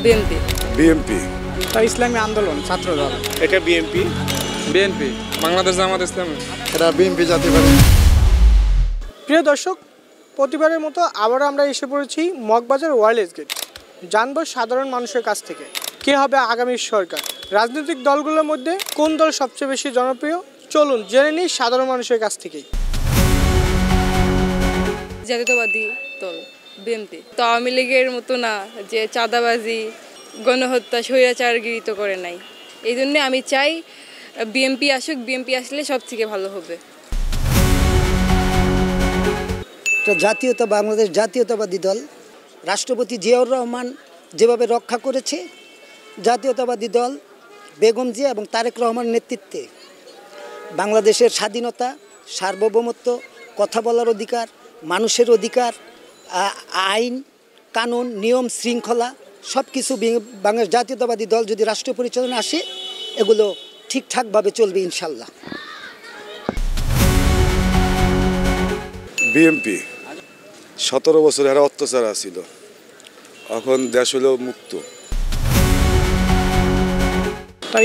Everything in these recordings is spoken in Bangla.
বিএনপি। বিএনপি। ইসলামী আন্দোলন ছাত্র দল। এটা বিএনপি। বিএনপি, বাংলাদেশ জামাত ইসলামী। এটা বিএনপি জাতীয় পার্টি। প্রিয় দর্শক, প্রতিবারের মতো আবারও আমরা এসে পড়েছি মগবাজার ওয়্যারলেস গেট। জানবো সাধারণ মানুষের কাছ থেকে কে হবে আগামী সরকার, রাজনৈতিক দলগুলোর মধ্যে কোন দল সবচেয়ে বেশি জনপ্রিয়। চলুন জেনে নিই সাধারণ মানুষের কাছ থেকেই। জাতীয়তাবাদী দল বিএনপি। তো আওয়ামী লীগের মতো না যে চাঁদাবাজি, গণহত্যা, স্বৈরাচারগিরি তো করে নাই। এই জন্যে আমি চাই বিএনপি আসুক, বিএনপি আসলে সব থেকে ভালো হবে। বাংলাদেশ জাতীয়তাবাদী দল, রাষ্ট্রপতি জিয়াউর রহমান যেভাবে রক্ষা করেছে, জাতীয়তাবাদী দল বেগম জিয়া এবং তারেক রহমানের নেতৃত্বে বাংলাদেশের স্বাধীনতা, সার্বভৌমত্ব, কথা বলার অধিকার, মানুষের অধিকার, আইন কানুন, নিয়ম শৃঙ্খলা সব কিছু বাংলাদেশ জাতীয়তাবাদী দল যদি রাষ্ট্রীয় পরিচালনা আসে, এগুলো ঠিকঠাকভাবে চলবে ইনশাল্লাহ। বিএনপি। 17 বছর এরা অত্যাচার আছিল, এখন দেশ হলো মুক্ত।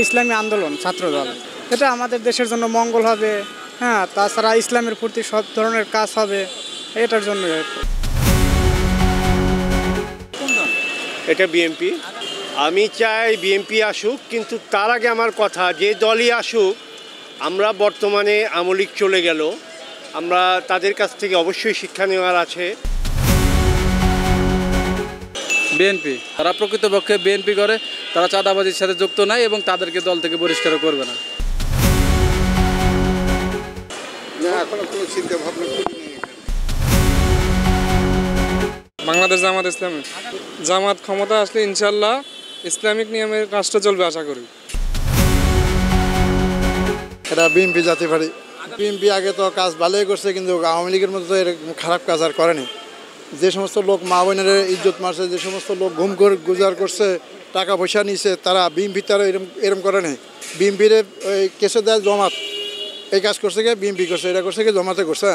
ইসলামী আন্দোলন ছাত্র দল। এটা আমাদের দেশের জন্য মঙ্গল হবে, হ্যাঁ। তাছাড়া ইসলামের প্রতি সব ধরনের কাজ হবে, এটার জন্য। এটা বিএনপি। আমি চাই বিএনপি আসুক, কিন্তু তার আগে আমার কথা, যে দলই আসুক, আমরা বর্তমানে আওয়ামী লীগ চলে গেল, আমরা তাদের কাছ থেকে অবশ্যই শিক্ষা নেওয়ার আছে। বিএনপি, তারা প্রকৃতপক্ষে বিএনপি করে, তারা চাঁদাবাজির সাথে যুক্ত নাই এবং তাদেরকে দল থেকে বহিষ্কার করবে না। বাংলাদেশ জামাত ইসলামী। জামাত ক্ষমতা আসলে ইনশাল্লাহ ইসলামিক নিয়মের রাষ্ট্র চলবে আশা করি। এটা বিএনপি জাতীয় পার্টি। বিএনপি আগে তো কাজ ভালোই করছে, কিন্তু আওয়ামী লীগের মতো এরকম খারাপ কাজ আর করেনি। যে সমস্ত লোক মা বোনের ইজ্জত মারছে, যে সমস্ত লোক ঘুম করে গুজার করছে, টাকা পয়সা নিছে, তারা বিএনপি তারা এরকম করে নেই। বিএনপির ওই কেসে দেয় জমাত, এই কাজ করছে গিয়ে বিএনপি করছে, এটা করছে গিয়ে জমাতে করছে।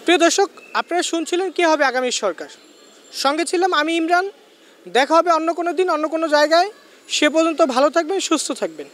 প্রিয় দর্শক, আপনারা শুনছিলেন কে হবে আগামী সরকার। সঙ্গে ছিলাম আমি ইমরান। দেখা হবে অন্য কোনো দিন, অন্য কোনো জায়গায়। সে পর্যন্ত ভালো থাকবেন, সুস্থ থাকবেন।